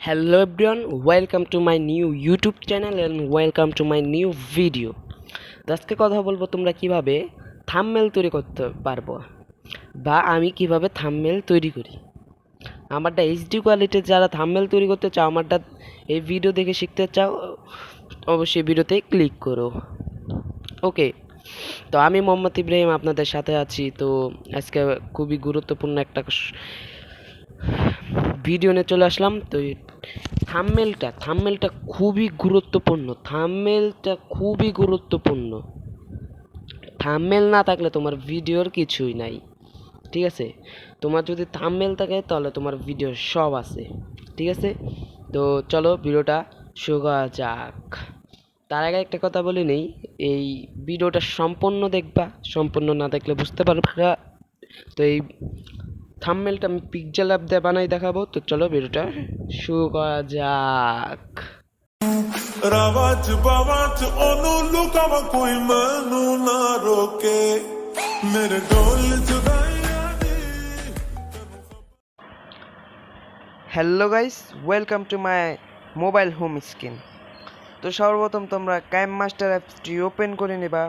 Hello everyone, welcome to my new YouTube channel and welcome to my new video. আজকে কথা বলবো তোমরা কিভাবে থাম্বনেল তৈরি করতে পারবো বা আমি কিভাবে থাম্বনেল তৈরি করি। আমারটা এইচডি কোয়ালিটির যারা থাম্বনেল তৈরি করতে চাও, আমারটা এই ভিডিও দেখে শিখতে চাও, অবশ্যই ভিডিওতে ক্লিক করো। ওকে, তো আমি মোহাম্মদ ইব্রাহিম আপনাদের সাথে আছি। তো আজকে খুবই গুরুত্বপূর্ণ একটা ভিডিও নিয়ে চলে আসলাম। তো থাম্বনেলটা খুবই গুরুত্বপূর্ণ। থাম্বনেল না থাকলে তোমার ভিডিওর কিছুই নাই, ঠিক আছে? তোমার যদি থাম্বনেল থাকে তাহলে তোমার ভিডিও সব আছে, ঠিক আছে? তো চলো ভিডিওটা শুরু করা যাক। তার আগে একটা কথা বলে নেই, এই ভিডিওটা সম্পূর্ণ দেখবা, সম্পূর্ণ না দেখলে বুঝতে পারবে না। তো এই থাম্বনেলটা আমি পিক্সেল অ্যাপ দিয়ে বানাই দেখাবো। তো চলো ভিডিওটা শুরু করা যাক। রাবাজ ওনু লুকাਵਾ ਕੋਈ ਮੈਨੂੰ ਨਾ ਰੋਕੇ ਮੇਰੇ ਢੋਲ ਜੁਦਾਈਆਂ ਦੀ। Hello guys, welcome to my mobile home screen. তো সর্বপ্রথম তোমরা কাইম মাস্টার অ্যাপসটি ওপেন করে নেবা।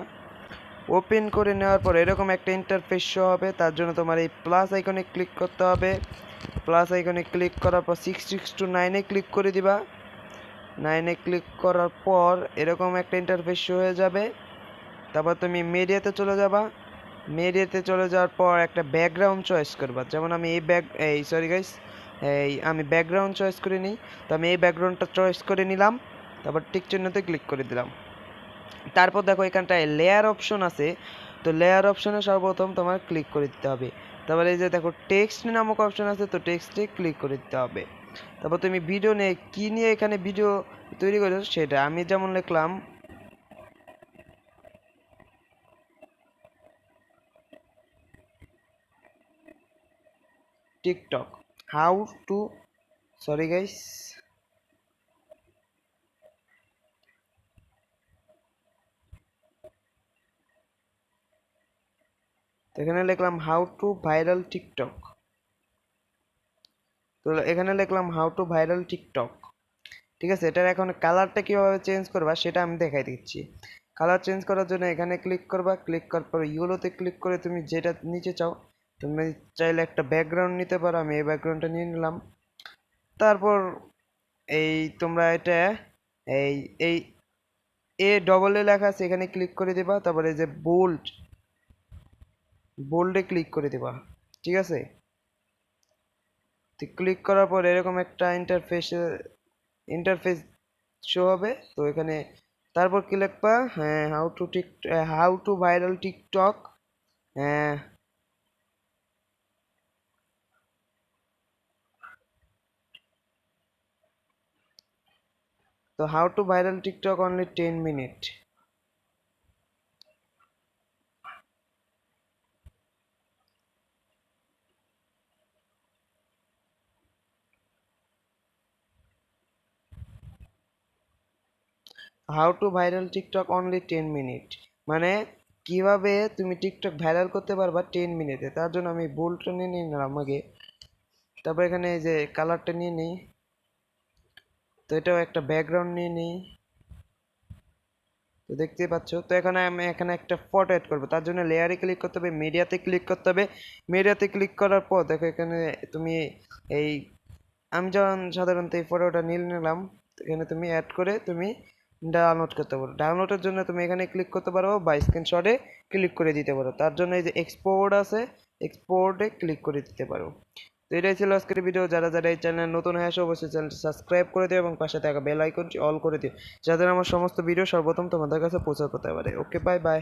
ওপেন করে নেওয়ার পর এরকম একটা ইন্টারফেস শো হবে। তার জন্য তোমার এই প্লাস আইকনে ক্লিক করতে হবে। প্লাস আইকনে ক্লিক করার পর 669-এ ক্লিক করে দিবা। 9-এ ক্লিক করার পর এরকম একটা ইন্টারফেস শো হয়ে যাবে। তারপর তুমি মিডিয়াতে চলে যাবা। মিডিয়াতে চলে যাওয়ার পর একটা ব্যাকগ্রাউন্ড চয়েস করবা। যেমন আমি আমি ব্যাকগ্রাউন্ড চয়েস করে নিই। তো আমি এই ব্যাকগ্রাউন্ডটা চয়েস করে নিলাম। তারপর টিক চিহ্নতে ক্লিক করে দিলাম। তারপর দেখো এখানটায় লেয়ার অপশন আছে। তো লেয়ার অপশনে সর্বপ্রথম তোমার ক্লিক করে দিতে হবে। তারপর এই যে দেখো টেক্সট নামক অপশন আছে, তো টেক্সটে ক্লিক করে দিতে হবে। তারপর তুমি ভিডিও নিয়ে কি নিয়ে এখানে ভিডিও তৈরি করেছো সেটা, আমি যেমন লিখলাম TikTok how to, sorry guys, তো এখানে লিখলাম হাউ টু ভাইরাল টিকটক। তো এখানে লিখলাম হাউ টু ভাইরাল টিকটক, ঠিক আছে? এটার এখন কালারটা কীভাবে চেঞ্জ করবা সেটা আমি দেখাই দিচ্ছি। কালার চেঞ্জ করার জন্য এখানে ক্লিক করবা। ক্লিক করার পর ইয়েলোতে ক্লিক করে তুমি যেটা নিচে চাও, তুমি চাইলে একটা ব্যাকগ্রাউন্ড নিতে পারো। আমি এই ব্যাকগ্রাউন্ডটা নিয়ে নিলাম। তারপর তোমরা এটা এই এই এ লেখা আছে, এখানে ক্লিক করে দিবা। তারপরে এই যে বোল্ডে ক্লিক করে দিবা, ঠিক আছে? তো ক্লিক করার পর এরকম একটা ইন্টারফেস শো হবে। তো এখানে তারপর কি লিখবা, হ্যাঁ, হাউ টু ভাইরাল টিকটক, হ্যাঁ, তো how to viral TikTok only 10 minute. How to viral TikTok only 10 minute মানে কিভাবে তুমি টিকটক ভাইরাল করতে পারবা 10 মিনিটে। তার জন্য আমি বোল্ডটা নিয়ে নিলাম আগে। তারপর এখানে এই যে কালারটা নিয়ে নিই। তো এটাও একটা ব্যাকগ্রাউন্ড নিয়ে নিই। তো দেখতেই পাচ্ছ। তো আমি এখানে একটা ফটো অ্যাড করবো। তার জন্য লেয়ারে ক্লিক করতে হবে, মিডিয়াতে ক্লিক করতে হবে। মিডিয়াতে ক্লিক করার পর দেখো এখানে তুমি এই আমি যখন সাধারণত এই ফটোটা নিয়ে নিলাম, এখানে তুমি অ্যাড করে তুমি ডাউনলোড করতে পারো। ডাউনলোডের জন্য তুমি এখানে ক্লিক করতে পারো বা স্ক্রিনশটে ক্লিক করে দিতে পারো। তার জন্য এই যে এক্সপোর্ট আছে, এক্সপোর্টে ক্লিক করে দিতে পারো। তো এটাই ছিল আজকের ভিডিও। যারা যারা এই চ্যানেল নতুন হয়ে আসে অবশ্যই চ্যানেলটি সাবস্ক্রাইব করে দিও এবং পাশে থাকা বেল আইকনটি অল করে দিও, যাতে আমার সমস্ত ভিডিও সর্বপ্রথম তোমাদের কাছে পৌঁছাতে পারে। ওকে, বাই বাই।